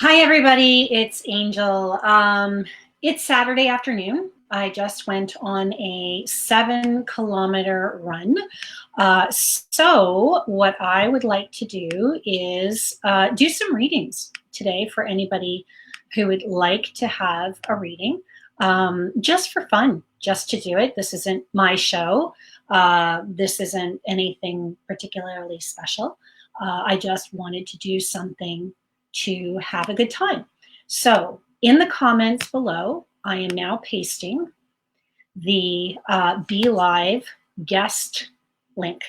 Hi, everybody. It's Angel. It's Saturday afternoon. I just went on a 7 kilometer run. So, what I would like to do is do some readings today for anybody who would like to have a reading just for fun, just to do it. This isn't my show, this isn't anything particularly special. I just wanted to do something to have a good time. So in the comments below, I am now pasting the Be Live guest link.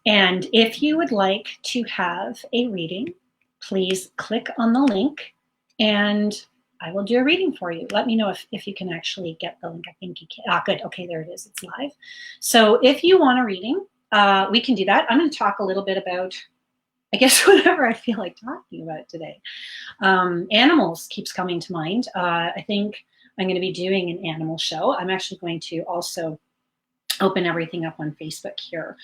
And if you would like to have a reading, please click on the link and I will do a reading for you. Let me know if you can actually get the link. I think you can. Good. Okay, there it is. It's live. So if you want a reading, we can do that. I'm going to talk a little bit about, I guess, whatever I feel like talking about today. Animals keeps coming to mind. I think I'm going to be doing an animal show. I'm actually going to also open everything up on Facebook here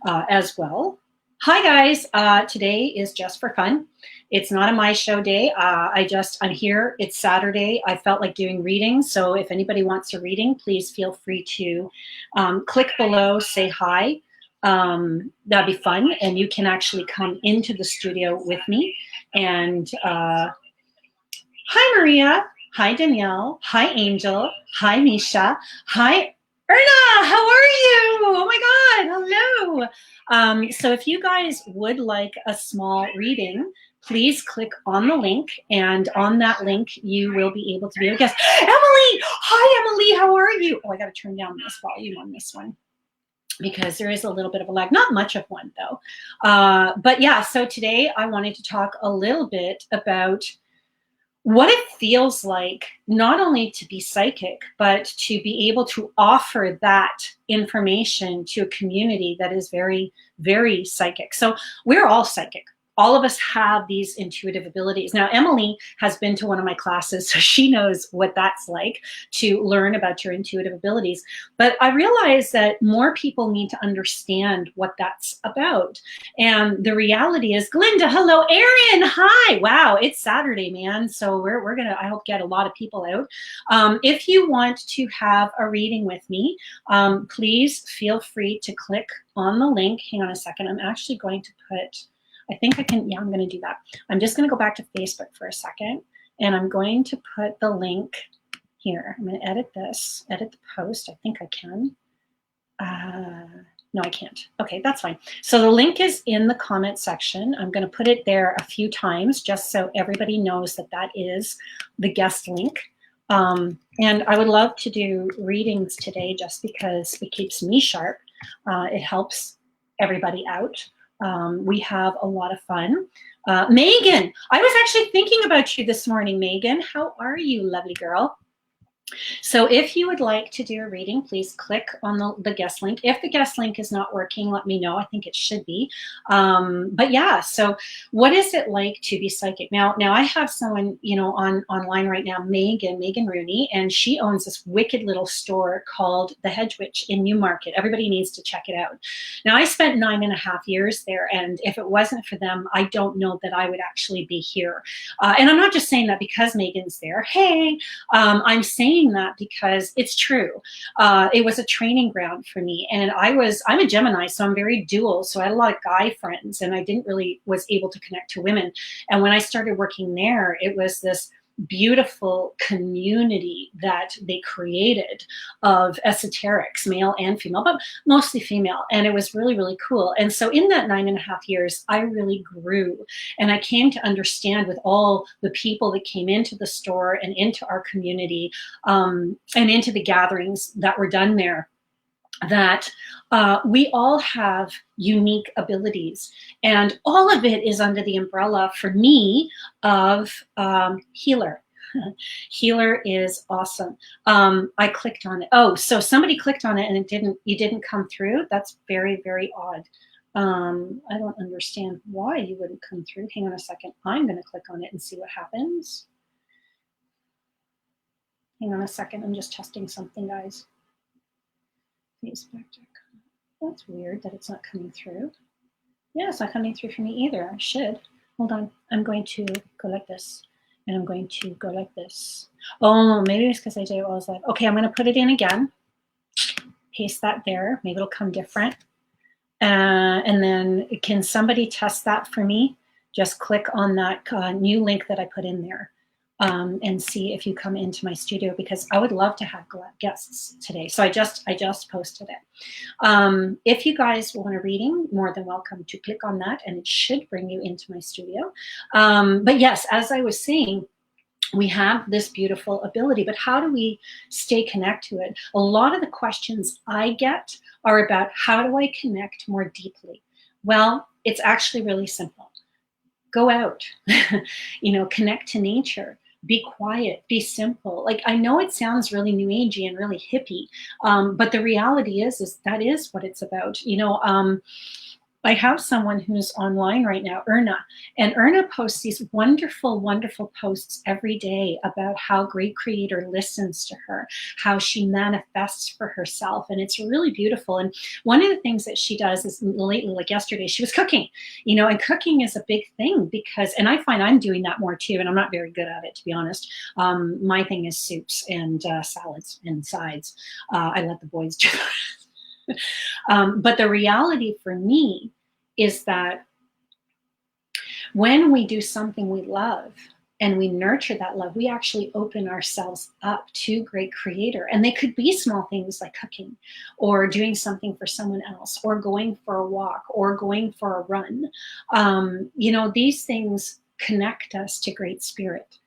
as well. Hi guys, today is just for fun. It's not a my show day. I'm here. It's Saturday. I felt like doing readings. So if anybody wants a reading, please feel free to click below, say hi. That'd be fun. And you can actually come into the studio with me. And hi, Maria. Hi, Danielle. Hi, Angel. Hi, Misha. Hi, Erna. How are you? Oh my God. Hello. So if you guys would like a small reading, please click on the link. And on that link, you will be able to be a guest. Emily. Hi, Emily. How are you? Oh, I got to turn down this volume on this one, because there is a little bit of a lag, not much of one though. But yeah, so today I wanted to talk a little bit about what it feels like not only to be psychic, but to be able to offer that information to a community that is very, very psychic. So we're all psychic. All of us have these intuitive abilities. Now, Emily has been to one of my classes, so she knows what that's like to learn about your intuitive abilities. But I realize that more people need to understand what that's about. And the reality is, Glinda, hello, Erin, hi. Wow, it's Saturday, man. So we're gonna, I hope, get a lot of people out. If you want to have a reading with me, please feel free to click on the link. Hang on a second. I'm actually going to put, I think I can, yeah, I'm going to do that. I'm just going to go back to Facebook for a second, and I'm going to put the link here. I'm going to edit this, edit the post. I think I can. No, I can't. Okay, that's fine. So the link is in the comment section. I'm going to put it there a few times just so everybody knows that that is the guest link. And I would love to do readings today just because it keeps me sharp. It helps everybody out. We have a lot of fun. Megan, I was actually thinking about you this morning, Megan. How are you, lovely girl? So if you would like to do a reading, please click on the guest link. If the guest link is not working, let me know. I think it should be. But yeah, so what is it like to be psychic? Now I have someone, online right now, Megan Rooney, and she owns this wicked little store called The Hedge Witch in Newmarket. Everybody needs to check it out. Now, I spent 9.5 years there, and if it wasn't for them, I don't know that I would actually be here. And I'm not just saying that because Megan's there. Hey, I'm saying that because it's true. It was a training ground for me, and I'm a Gemini, so I'm very dual. So I had a lot of guy friends, and I didn't really was able to connect to women. And when I started working there, it was this beautiful community that they created of esoterics, male and female, but mostly female. And it was really, really cool. And so in that 9.5 years, I really grew, and I came to understand with all the people that came into the store and into our community, and into the gatherings that were done there, that we all have unique abilities, and all of it is under the umbrella, for me, of healer. Healer is awesome. I clicked on it. Oh, so somebody clicked on it and you didn't come through. That's very, very odd. I don't understand why you wouldn't come through. Hang on a second. I'm going to click on it and see what happens. Hang on a second. I'm just testing something, guys. Facebook.com. That's weird that it's not coming through. Yeah, it's not coming through for me either. I should. Hold on. I'm going to go like this. And I'm going to go like this. Oh, maybe it's because I did it while I was like, okay, I'm going to put it in again. Paste that there. Maybe it'll come different. And then can somebody test that for me? Just click on that new link that I put in there and see if you come into my studio, because I would love to have guests today. So I just posted it. If you guys want a reading, more than welcome to click on that, and it should bring you into my studio. But yes, as I was saying, we have this beautiful ability, but how do we stay connected to it? A lot of the questions I get are about, how do I connect more deeply? Well, it's actually really simple. Go out, connect to nature, be quiet, be simple. Like, I know it sounds really new agey and really hippie, but the reality is that is what it's about. I have someone who's online right now, Erna, and Erna posts these wonderful, wonderful posts every day about how Great Creator listens to her, how she manifests for herself, and it's really beautiful. And one of the things that she does is, lately, like yesterday, she was cooking, and cooking is a big thing because, and I find I'm doing that more too, and I'm not very good at it, to be honest. My thing is soups and salads and sides. I let the boys do that. But the reality for me is that when we do something we love and we nurture that love, we actually open ourselves up to Great Creator. And they could be small things like cooking, or doing something for someone else, or going for a walk, or going for a run. These things connect us to Great Spirit.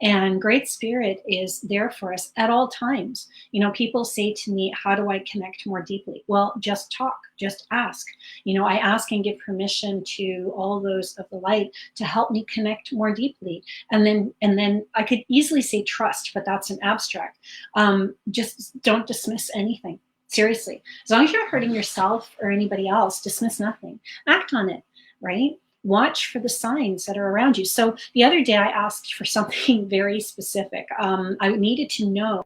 And Great Spirit is there for us at all times. People say to me, how do I connect more deeply? Well, just talk, just ask. I ask and give permission to all those of the light to help me connect more deeply. And then I could easily say trust, but that's an abstract. Just don't dismiss anything. Seriously, as long as you're hurting yourself or anybody else, dismiss nothing. Act on it, right? Watch for the signs that are around you. So the other day I asked for something very specific. I needed to know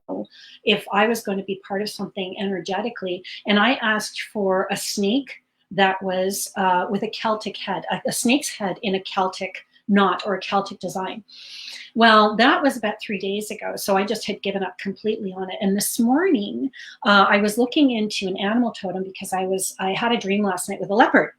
if I was going to be part of something energetically. And I asked for a snake that was with a Celtic head, a snake's head in a Celtic knot or a Celtic design. Well, that was about 3 days ago. So I just had given up completely on it. And this morning I was looking into an animal totem because I had a dream last night with a leopard.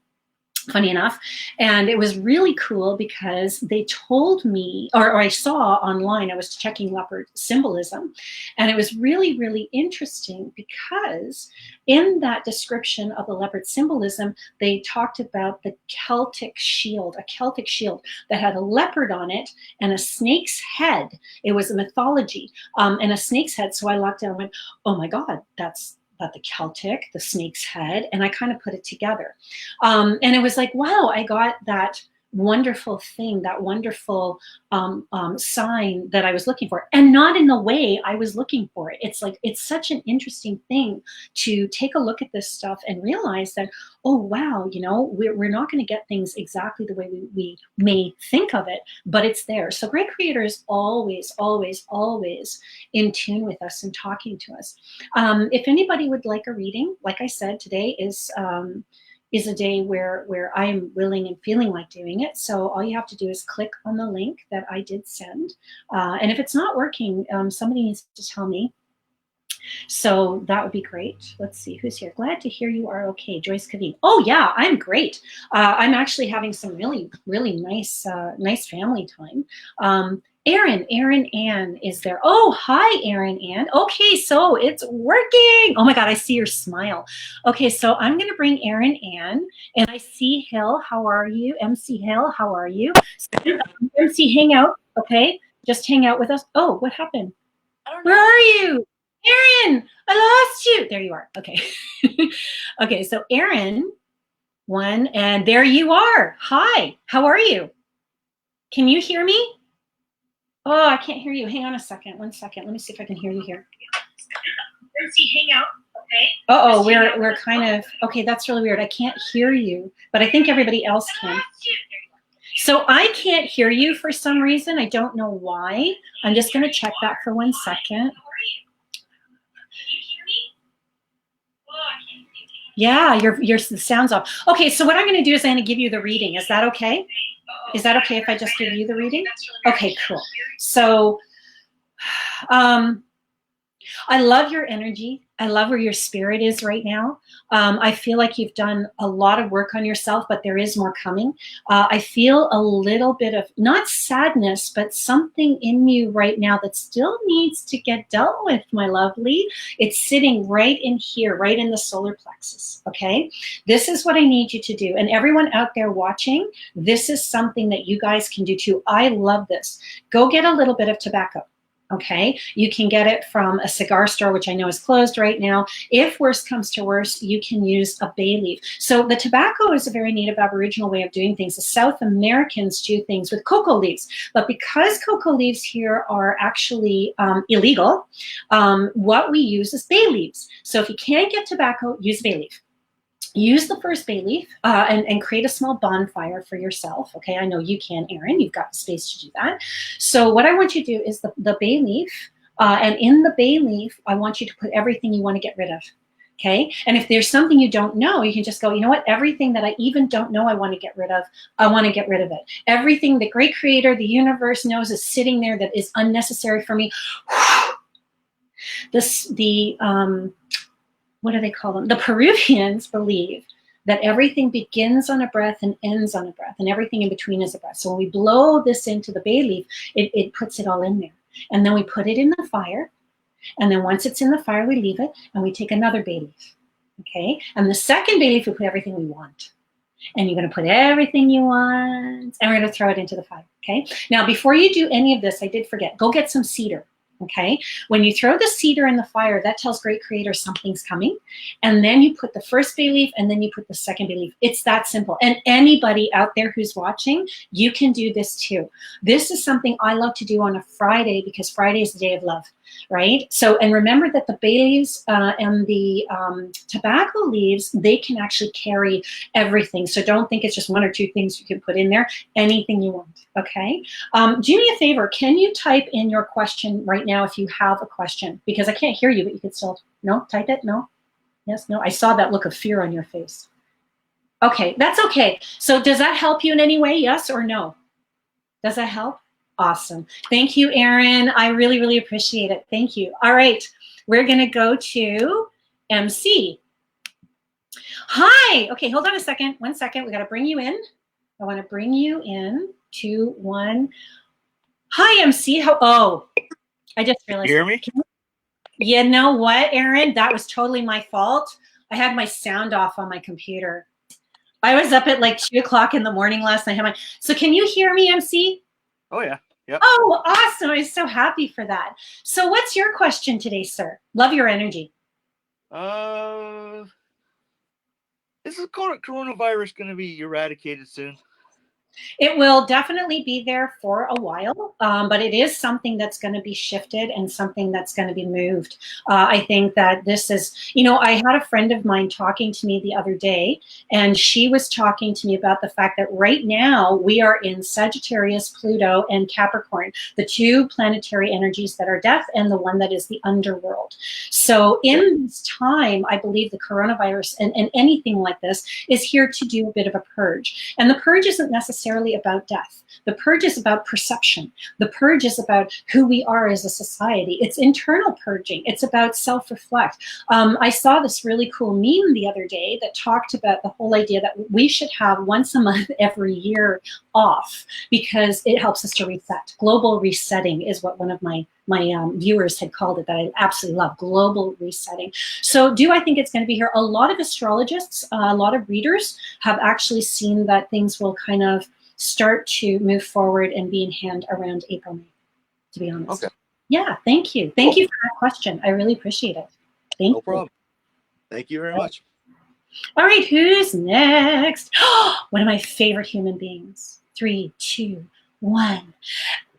Funny enough. And it was really cool because they told me, or I saw online, I was checking leopard symbolism, and it was really, really interesting because in that description of the leopard symbolism, they talked about the Celtic shield, a Celtic shield that had a leopard on it and a snake's head. It was a mythology, and a snake's head. So I looked down and went, oh my God, that's the Celtic, the snake's head, and I kind of put it together. And it was like, wow, I got that wonderful thing, that wonderful sign that I was looking for, and not in the way I was looking for it. It's like, it's such an interesting thing to take a look at this stuff and realize that, oh, wow, we're not going to get things exactly the way we may think of it, but it's there. So Great Creator is always, always, always in tune with us and talking to us. If anybody would like a reading, like I said, today is a day where I am willing and feeling like doing it. So all you have to do is click on the link that I did send. And if it's not working, somebody needs to tell me. So that would be great. Let's see who's here. Glad to hear you are okay. Joyce Kaveen. Oh yeah, I'm great. I'm actually having some really, really nice family time. Erin Ann is there. Oh, hi, Erin Ann. Okay, so it's working. Oh my God, I see your smile. Okay, so I'm going to bring Erin Ann, and I see Hill. How are you? MC Hill, how are you? So, MC, hang out, okay? Just hang out with us. Oh, what happened? I don't know. Where are you? Erin, I lost you. There you are. Okay. Okay, so Erin, one, and there you are. Hi, how are you? Can you hear me? Oh, I can't hear you. Hang on a second. 1 second. Let me see if I can hear you here. Let's see, hang out. Okay. Uh-oh, we're kind of, okay, that's really weird. I can't hear you, but I think everybody else can. So I can't hear you for some reason. I don't know why. I'm just going to check that for 1 second. Yeah, your sound's off. Okay, so what I'm going to do is I'm going to give you the reading. Is that okay? Is that okay if I just give you the reading? Okay, cool. So, I love your energy. I love where your spirit is right now. I feel like you've done a lot of work on yourself, but there is more coming. I feel a little bit of not sadness, but something in you right now that still needs to get dealt with, my lovely. It's sitting right in here, right in the solar plexus. Okay. This is what I need you to do. And everyone out there watching, this is something that you guys can do too. I love this. Go get a little bit of tobacco. Okay, you can get it from a cigar store, which I know is closed right now. If worse comes to worse, you can use a bay leaf. So the tobacco is a very native Aboriginal way of doing things. The South Americans do things with cocoa leaves, but because cocoa leaves here are actually illegal, what we use is bay leaves. So if you can't get tobacco, use bay leaf. Use the first bay leaf and create a small bonfire for yourself. Okay, I know you can, Erin. You've got the space to do that. So what I want you to do is the bay leaf, and in the bay leaf, I want you to put everything you want to get rid of. Okay, and if there's something you don't know, you can just go, you know what, everything that I even don't know I want to get rid of, I want to get rid of it. Everything the great creator, the universe knows is sitting there that is unnecessary for me. What do they call them? The Peruvians believe that everything begins on a breath and ends on a breath, and everything in between is a breath. So when we blow this into the bay leaf, it puts it all in there. And then we put it in the fire. And then once it's in the fire, we leave it and we take another bay leaf. Okay. And the second bay leaf, we put everything we want. And you're going to put everything you want, and we're going to throw it into the fire. Okay. Now, before you do any of this, I did forget, go get some cedar. Okay, when you throw the cedar in the fire, that tells great creator something's coming. And then you put the first bay leaf and then you put the second bay leaf. It's that simple. And anybody out there who's watching, you can do this too. This is something I love to do on a Friday because Friday is the day of love, right? So, and remember that the bay leaves and the tobacco leaves, they can actually carry everything. So don't think it's just one or two things you can put in there, anything you want, okay? Do me a favor, can you type in your question right now if you have a question? Because I can't hear you, but you could still, no, type it, no, yes, no. I saw that look of fear on your face. Okay, that's okay. So does that help you in any way, yes or no? Does that help? Awesome. Thank you, Erin. I really, really appreciate it. Thank you. All right, we're gonna go to MC. Hi, okay, hold on a second, 1 second. We gotta bring you in. I wanna bring you in, 2, 1. Hi, MC, I just realized. You hear me? You know what, Erin? That was totally my fault. I had my sound off on my computer. I was up at like 2 o'clock in the morning last night. So can you hear me, MC? Oh, yeah. Yep. Oh, awesome. I'm so happy for that. So what's your question today, sir? Love your energy. Is the coronavirus going to be eradicated soon? It will definitely be there for a while, but it is something that's going to be shifted and something that's going to be moved. I think that this is, I had a friend of mine talking to me the other day, and she was talking to me about the fact that right now we are in Sagittarius, Pluto, and Capricorn, the two planetary energies that are death and the one that is the underworld. So in this time, I believe the coronavirus and anything like this is here to do a bit of a purge. And the purge isn't necessarily about death. The purge is about perception. The purge is about who we are as a society. It's internal purging. It's about self-reflect. I saw this really cool meme the other day that talked about the whole idea that we should have once a month every year off because it helps us to reset. Global resetting is what one of my viewers had called it, that I absolutely love, global resetting. So do I think it's going to be here? A lot of astrologists, a lot of readers have actually seen that things will kind of start to move forward and be in hand around April, May, to be honest. Okay. Yeah, thank you. Thank you for that question. I really appreciate it. Thank you. No problem. Thank you very much. All right, who's next? One of my favorite human beings. 3, 2, 1.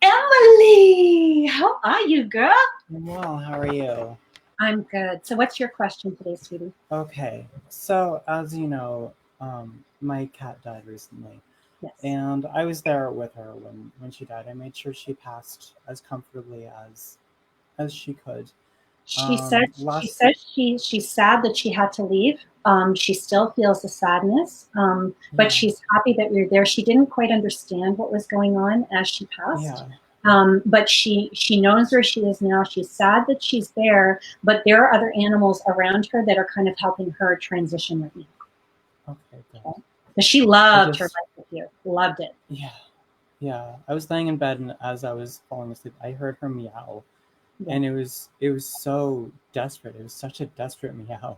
Emily, how are you, girl? I'm well. How are you? I'm good. So what's your question today, sweetie? Okay. So as you know, my cat died recently. Yes. And I was there with her when she died. I made sure she passed as comfortably as she could. Last She's sad that she had to leave. She still feels the sadness, but Yeah. she's happy that you're there. She didn't quite understand what was going on as she passed. Yeah. But she knows where she is now. She's sad that she's there, but there are other animals around her that are kind of helping her transition right now. Okay, good. Okay? But she loved her life with you. Loved it. Yeah. Yeah. I was laying in bed, and as I was falling asleep, I heard her meow. Yeah. And it was so desperate. It was such a desperate meow.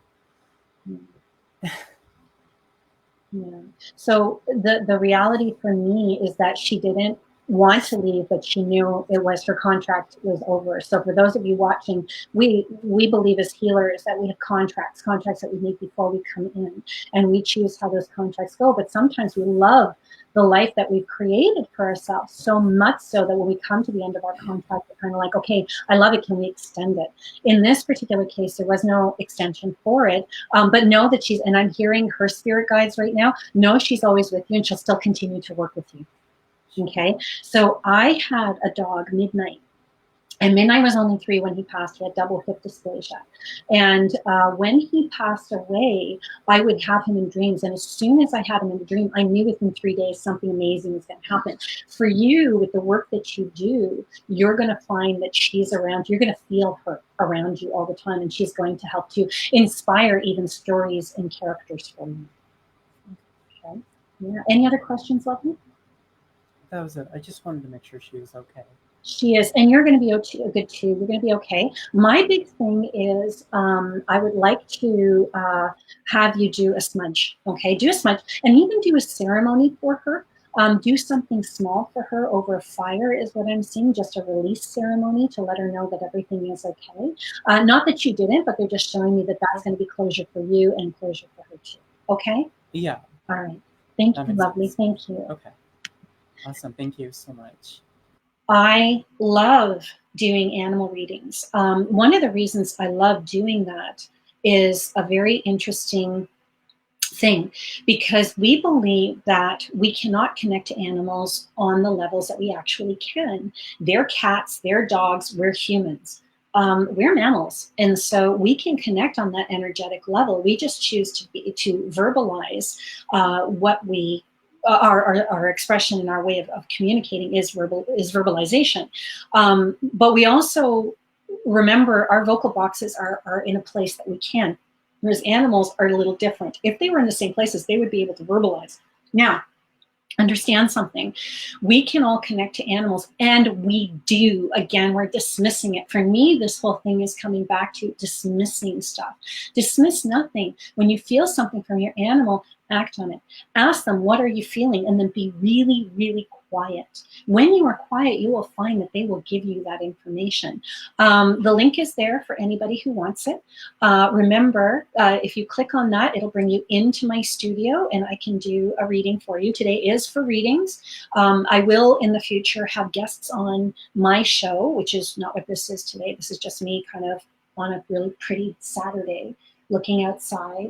Yeah. So the reality for me is that she didn't want to leave, but she knew it was her contract was over. So for those of you watching, we believe as healers that we have contracts that we make before we come in, and we choose how those contracts go. But sometimes we love the life that we've created for ourselves so much so that when we come to the end of our contract, we're kind of like, okay, I love it. Can we extend it? In this particular case, there was no extension for it. But know that she's, and I'm hearing her spirit guides right now, know she's always with you and she'll still continue to work with you. Okay. So I had a dog, Midnight. And Midnight was only 3 when he passed. He had double hip dysplasia. And when he passed away, I would have him in dreams. And as soon as I had him in a dream, I knew within 3 days something amazing was going to happen. For you, with the work that you do, you're going to find that she's around. You're going to feel her around you all the time. And she's going to help to inspire even stories and characters for you. Okay. Yeah. Any other questions, Lovely? That was it. I just wanted to make sure she was okay. She is, and you're going to be good too. You're going to be okay. My big thing is I would like to have you do a smudge, okay? Do a smudge, and even do a ceremony for her. Do something small for her over a fire is what I'm seeing, just a release ceremony to let her know that everything is okay. Not that you didn't, but they're just showing me that that's going to be closure for you and closure for her too, okay? Yeah. All right. Thank you, Lovely. Sense. Thank you. Okay. Awesome. Thank you so much. I love doing animal readings. One of the reasons I love doing that is a very interesting thing, because we believe that we cannot connect to animals on the levels that we actually can. They're cats, they're dogs, we're humans. We're mammals, and so we can connect on that energetic level. We just choose to verbalize what we our expression and our way of communicating is verbalization. But we also remember our vocal boxes are in a place that we can, whereas animals are a little different. If they were in the same places, they would be able to verbalize. Now, understand something. We can all connect to animals, and we do. Again, we're dismissing it. For me, this whole thing is coming back to dismissing stuff. Dismiss nothing. When you feel something from your animal, act on it. Ask them, what are you feeling? And then be really, really quiet. When you are quiet, you will find that they will give you that information. The link is there for anybody who wants it. Remember, if you click on that, it'll bring you into my studio and I can do a reading for you. Today is for readings. I will in the future have guests on my show, which is not what this is today. This is just me kind of on a really pretty Saturday looking outside.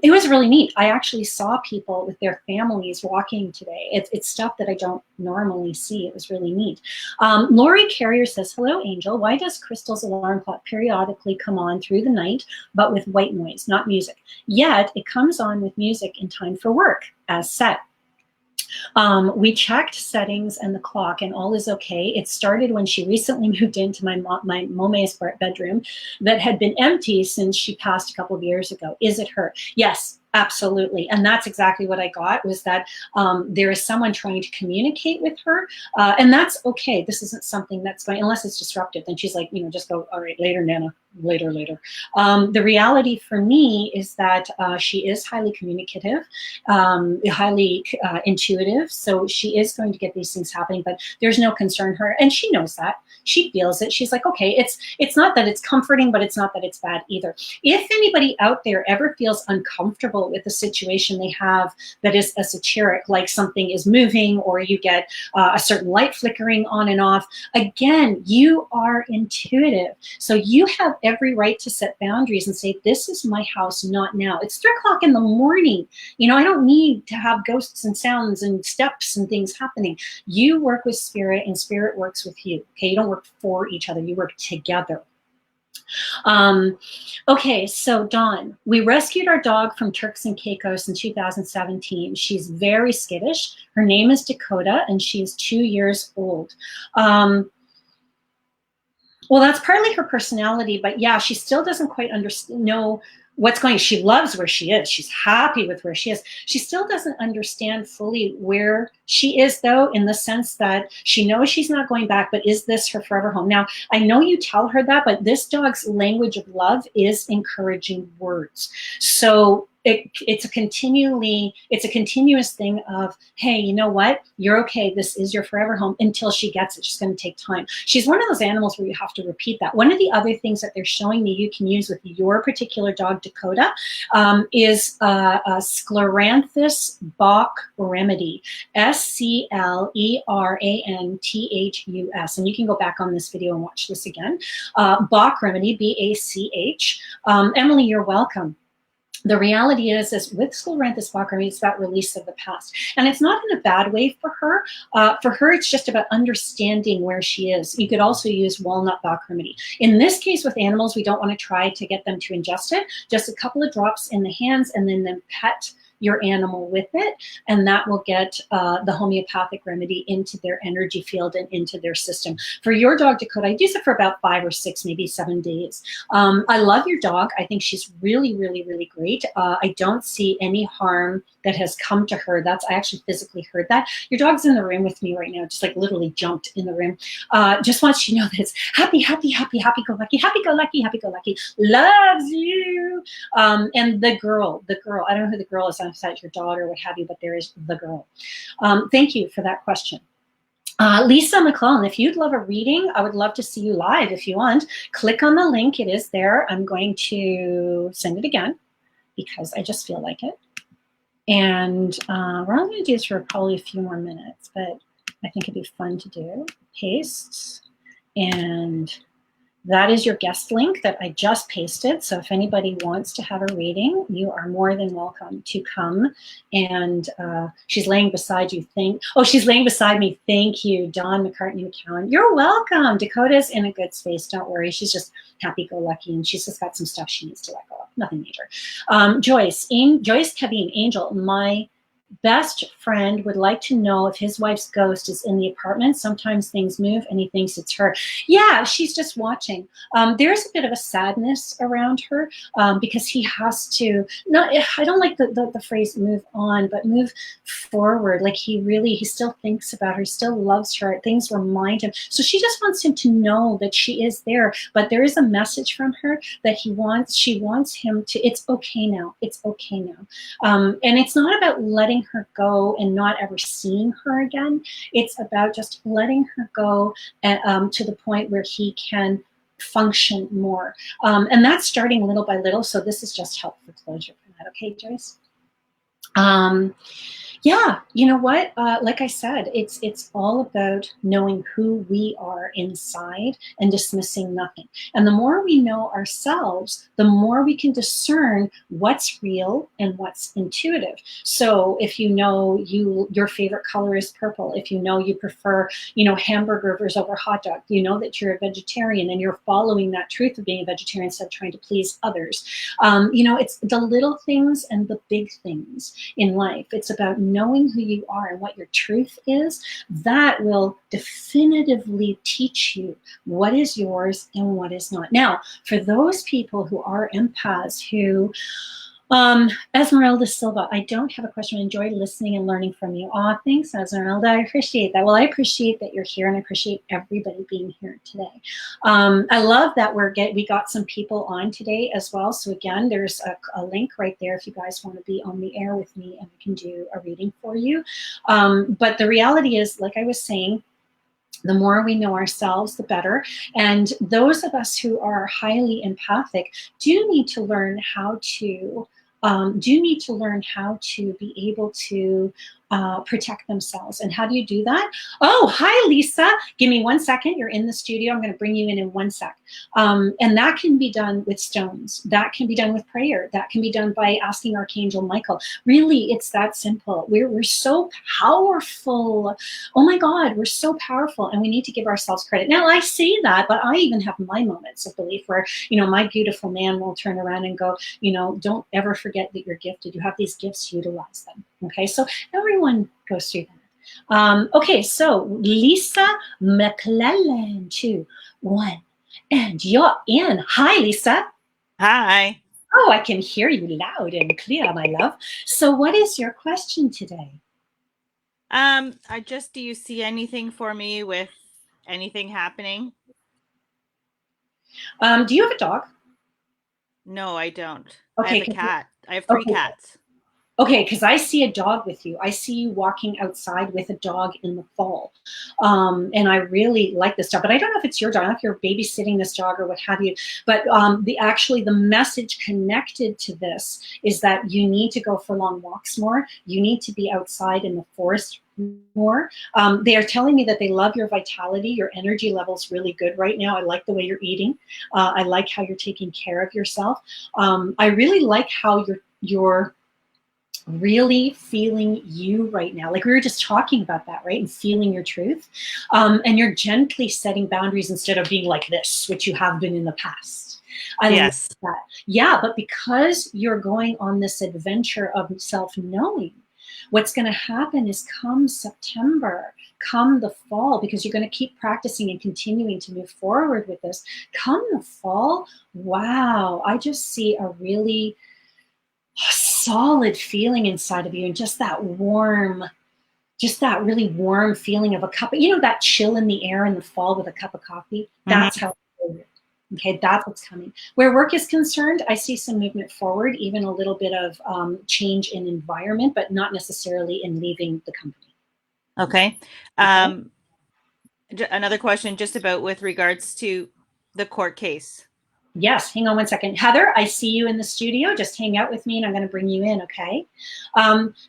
It was really neat. I actually saw people with their families walking today. It's stuff that I don't normally see. It was really neat. Lori Carrier says, hello, Angel. Why does Crystal's alarm clock periodically come on through the night, but with white noise, not music? Yet it comes on with music in time for work, as set. We checked settings and the clock and all is okay. It started when she recently moved into my mome's bedroom that had been empty since she passed a couple of years ago. Is it her? Yes, absolutely. And that's exactly what I got, was that there is someone trying to communicate with her. And that's okay. This isn't something that's going, unless it's disruptive, then she's like, just go, all right, later, Nana, later. The reality for me is that she is highly communicative, highly intuitive. So she is going to get these things happening, but there's no concern her. And she knows that. She feels it. She's like, okay, it's not that it's comforting, but it's not that it's bad either. If anybody out there ever feels uncomfortable with the situation they have that is esoteric, like something is moving or you get a certain light flickering on and off, again, you are intuitive. So you have every right to set boundaries and say, this is my house, not now. It's 3 o'clock in the morning. I don't need to have ghosts and sounds and steps and things happening. You work with spirit and spirit works with you. Okay, you don't work for each other, you work together. Okay, so Dawn, we rescued our dog from Turks and Caicos in 2017. She's very skittish. Her name is Dakota, and she is 2 years old. Well, that's partly her personality, but yeah, she still doesn't quite know what's going on. She loves where she is. She's happy with where she is. She still doesn't understand fully where she is, though, in the sense that she knows she's not going back, but is this her forever home? Now, I know you tell her that, but this dog's language of love is encouraging words. So it's a continuous thing of, hey, you know what? You're okay. This is your forever home until she gets it. She's going to take time. She's one of those animals where you have to repeat that. One of the other things that they're showing me you can use with your particular dog, Dakota, is a Scleranthus Bach remedy, Scleranthus. And you can go back on this video and watch this again. Bach remedy, B-A-C-H. Emily, you're welcome. The reality is with Scleranthus Bach remedy, it's about release of the past. And it's not in a bad way for her. For her, it's just about understanding where she is. You could also use walnut Bach remedy. In this case, with animals, we don't want to try to get them to ingest it. Just a couple of drops in the hands and then pet your animal with it, and that will get the homeopathic remedy into their energy field and into their system. For your dog, Dakota, I'd use it for about 5 or 6, maybe 7 days. I love your dog. I think she's really, really, really great. I don't see any harm that has come to her. I actually physically heard that. Your dog's in the room with me right now, just like literally jumped in the room. Just wants you to know that it's happy, happy, happy, happy-go-lucky, happy-go-lucky, happy-go-lucky, loves you. And the girl, I don't know who the girl is, besides your daughter, what have you, but there is the girl. Thank you for that question. Lisa McClellan, if you'd love a reading, I would love to see you live if you want. Click on the link. It is there. I'm going to send it again because I just feel like it. And we're only going to do this for probably a few more minutes, but I think it'd be fun to do. Paste. And that is your guest link that I just pasted. So if anybody wants to have a reading, you are more than welcome to come. And she's laying beside you. She's laying beside me. Thank you, Dawn McCartney McCowan. You're welcome. Dakota's in a good space. Don't worry. She's just happy-go-lucky, and she's just got some stuff she needs to let go of. Nothing major. Joyce Kevin Angel, my best friend would like to know if his wife's ghost is in the apartment. Sometimes things move and he thinks it's her. Yeah, she's just watching. There's a bit of a sadness around her because he has to, I don't like the phrase move on, but move forward. Like he still thinks about her, still loves her. Things remind him. So she just wants him to know that she is there, but there is a message from her that she wants him to, it's okay now. It's okay now. And it's not about letting her go and not ever seeing her again. It's about just letting her go to the point where he can function more. And that's starting little by little. So this is just help for closure for that. Okay, Joyce? Yeah, you know what? Like I said, it's all about knowing who we are inside and dismissing nothing. And the more we know ourselves, the more we can discern what's real and what's intuitive. So if you know your favorite color is purple, if you know you prefer, hamburgers over hot dog, you know that you're a vegetarian and you're following that truth of being a vegetarian instead of trying to please others. It's the little things and the big things in life. It's about knowing who you are and what your truth is. That will definitively teach you what is yours and what is not. Now, for those people who are empaths who Esmeralda Silva, I don't have a question. I enjoy listening and learning from you. Aw, thanks, Esmeralda. I appreciate that. Well, I appreciate that you're here, and I appreciate everybody being here today. I love that we got some people on today as well. So again, there's a link right there if you guys want to be on the air with me, and we can do a reading for you. But the reality is, like I was saying, the more we know ourselves, the better. And those of us who are highly empathic do need to learn how to be able to protect themselves. And how do you do that? Oh, hi, Lisa. Give me 1 second. You're in the studio. I'm going to bring you in 1 sec. And that can be done with stones. That can be done with prayer. That can be done by asking Archangel Michael. Really, it's that simple. We're so powerful. Oh my God, we're so powerful, and we need to give ourselves credit. Now, I say that, but I even have my moments of belief where, my beautiful man will turn around and go, don't ever forget that you're gifted. You have these gifts, utilize them. Okay, so everyone goes through that. Okay, so Lisa McClellan, 2, 1, and you're in. Hi, Lisa. Hi. Oh, I can hear you loud and clear, my love. So what is your question today? Do you see anything for me with anything happening? Do you have a dog? No, I don't. Okay, I have a cat. I have 3 cats. Okay, because I see a dog with you. I see you walking outside with a dog in the fall. And I really like this dog, but I don't know if it's your dog, I don't know if you're babysitting this dog or what have you. But the message connected to this is that you need to go for long walks more. You need to be outside in the forest more. They are telling me that they love your vitality. Your energy level's really good right now. I like the way you're eating. I like how you're taking care of yourself. I really like how you're really feeling you right now. Like we were just talking about that, right? And feeling your truth. And you're gently setting boundaries instead of being like this, which you have been in the past. Yes. Love that. Yeah, but because you're going on this adventure of self-knowing, what's going to happen is come September, come the fall, because you're going to keep practicing and continuing to move forward with this. Come the fall, wow, I just see a really solid feeling inside of you, and just that really warm feeling of a cup, that chill in the air in the fall with a cup of coffee. That's how I feel it. Okay, that's what's coming. Where work is concerned, I see some movement forward, even a little bit of change in environment, but not necessarily in leaving the company. Okay. Another question just about with regards to the court case. Yes, hang on 1 second. Heather, I see you in the studio. Just hang out with me and I'm going to bring you in, okay?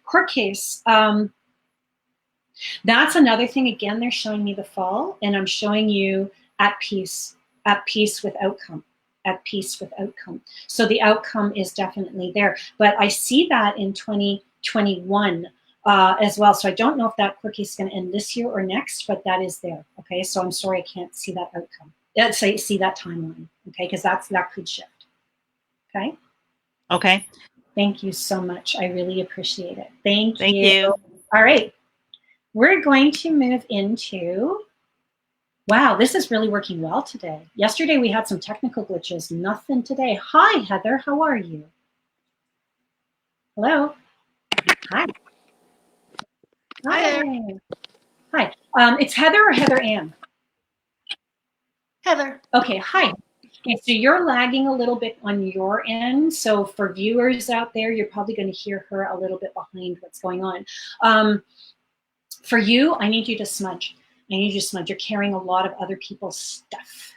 Court case. That's another thing. Again, they're showing me the fall, and I'm showing you at peace with outcome, at peace with outcome. So the outcome is definitely there. But I see that in 2021 as well. So I don't know if that court case is going to end this year or next, but that is there, okay? So I'm sorry I can't see that outcome. See that timeline, okay? Because that could shift, okay? Okay. Thank you so much. I really appreciate it. Thank you. Thank you. All right. We're going to move into, wow, this is really working well today. Yesterday we had some technical glitches, nothing today. Hi, Heather, how are you? Hello? Hi. Hi. Hi. It's Heather or Heather Ann? Heather. Okay, hi. Okay, so you're lagging a little bit on your end. So for viewers out there, you're probably going to hear her a little bit behind what's going on. For you, I need you to smudge. I need you to smudge. You're carrying a lot of other people's stuff.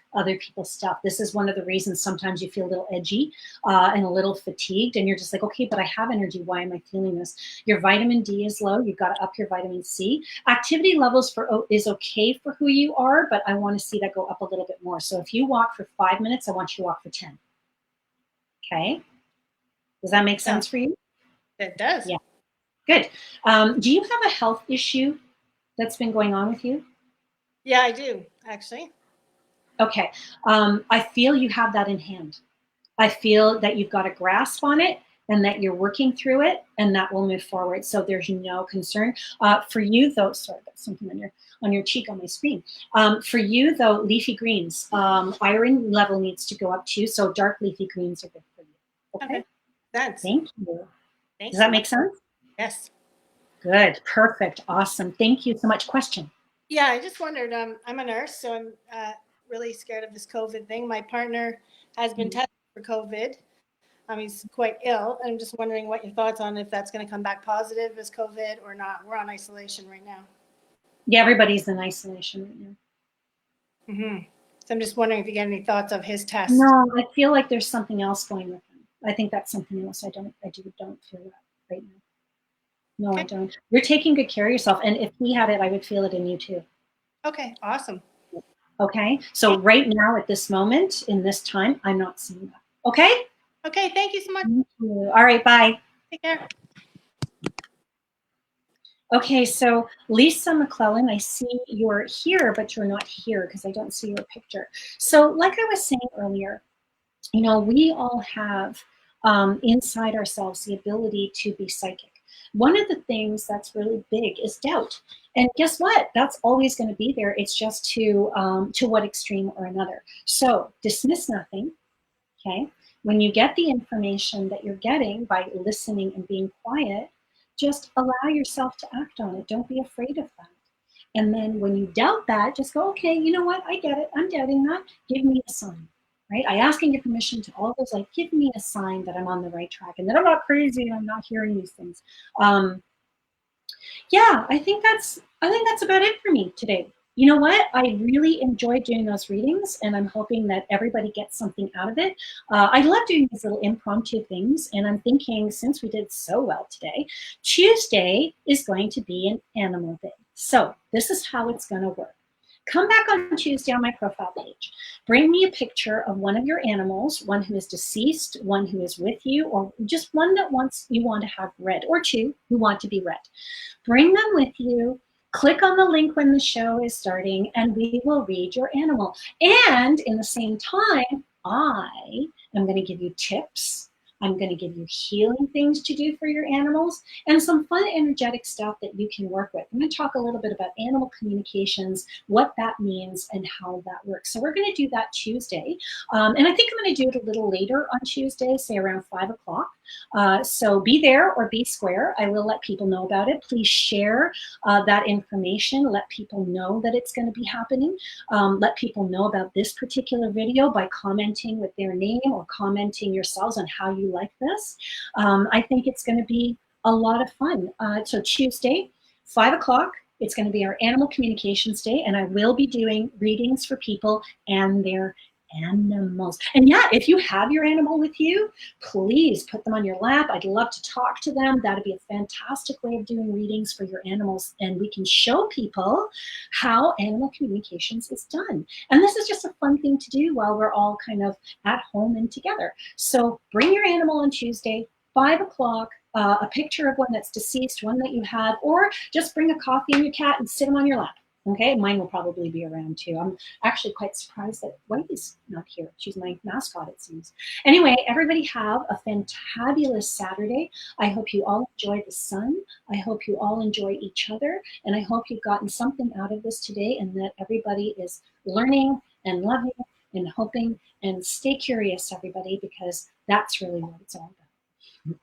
This is one of the reasons sometimes you feel a little edgy and a little fatigued, and you're just like, okay, but I have energy. Why am I feeling this? Your vitamin D is low. You've got to up your vitamin C. Activity levels is okay for who you are, but I want to see that go up a little bit more. So if you walk for 5 minutes, I want you to walk for 10. Okay? Does that make sense for you? It does. Yeah. Good. Do you have a health issue that's been going on with you? Yeah, I do, actually. Okay. I feel you have that in hand. I feel that you've got a grasp on it and that you're working through it, and that will move forward. So there's no concern. For you though, sorry, got something on your cheek on my screen. For you though, leafy greens, iron level needs to go up too. So dark leafy greens are good for you. Okay. Thanks. Thank you. Does that make sense? Yes. Good. Perfect. Awesome. Thank you so much. Question. Yeah, I just wondered, I'm a nurse, so I'm really scared of this COVID thing. My partner has been tested for COVID. He's quite ill. And I'm just wondering what your thoughts on if that's going to come back positive as COVID or not. We're on isolation right now. Yeah, everybody's in isolation right now. Mm-hmm. So I'm just wondering if you get any thoughts of his test. No, I feel like there's something else going with him. I think that's something else. I don't feel that right now. No, I Okay. don't. You're taking good care of yourself. And if he had it, I would feel it in you too. Okay, awesome. Okay. So right now at this moment, in this time, I'm not seeing that. Okay. Okay, thank you so much. Thank you. All right. Bye. Take care. Okay, so Lisa McClellan, I see you're here, but you're not here because I don't see your picture. So like I was saying earlier, you know, we all have inside ourselves the ability to be psychic. One of the things that's really big is doubt. And guess what? That's always going to be there. It's just to what extreme or another. So dismiss nothing, okay? When you get the information that you're getting by listening and being quiet, just allow yourself to act on it. Don't be afraid of that. And then when you doubt that, just go, okay, you know what? I get it. I'm doubting that. Give me a sign, right? I asking your permission to all those, like, give me a sign that I'm on the right track and that I'm not crazy and I'm not hearing these things. Yeah, I think that's about it for me today. You know what? I really enjoyed doing those readings, and I'm hoping that everybody gets something out of it. I love doing these little impromptu things, and I'm thinking since we did so well today, Tuesday is going to be an animal day. So this is how it's going to work. Come back on Tuesday on my profile page. Bring me a picture of one of your animals, one who is deceased, one who is with you, or just one that you want to have read, or two who want to be read. Bring them with you. Click on the link when the show is starting, and we will read your animal. And in the same time, I am going to give you tips. I'm going to give you healing things to do for your animals and some fun energetic stuff that you can work with. I'm going to talk a little bit about animal communications, what that means, and how that works. So we're going to do that Tuesday. And I think I'm going to do it a little later on Tuesday, say around 5 o'clock. So be there or be square. I will let people know about it. Please share that information. Let people know that it's going to be happening. Let people know about this particular video by commenting with their name or commenting yourselves on how you like this. I think it's going to be a lot of fun. So Tuesday, 5 o'clock, it's going to be our Animal Communications Day, and I will be doing readings for people and their animals. And yeah, if you have your animal with you, please put them on your lap. I'd love to talk to them. That'd be a fantastic way of doing readings for your animals, and we can show people how animal communications is done. And this is just a fun thing to do while we're all kind of at home and together. So bring your animal on Tuesday, 5 o'clock, a picture of one that's deceased, one that you have, or just bring a coffee and your cat and sit them on your lap. Okay, mine will probably be around too. I'm actually quite surprised that Whitey's not here. She's my mascot, it seems. Anyway, everybody have a fantabulous Saturday. I hope you all enjoy the sun. I hope you all enjoy each other. And I hope you've gotten something out of this today and that everybody is learning and loving and hoping. And stay curious, everybody, because that's really what it's all about.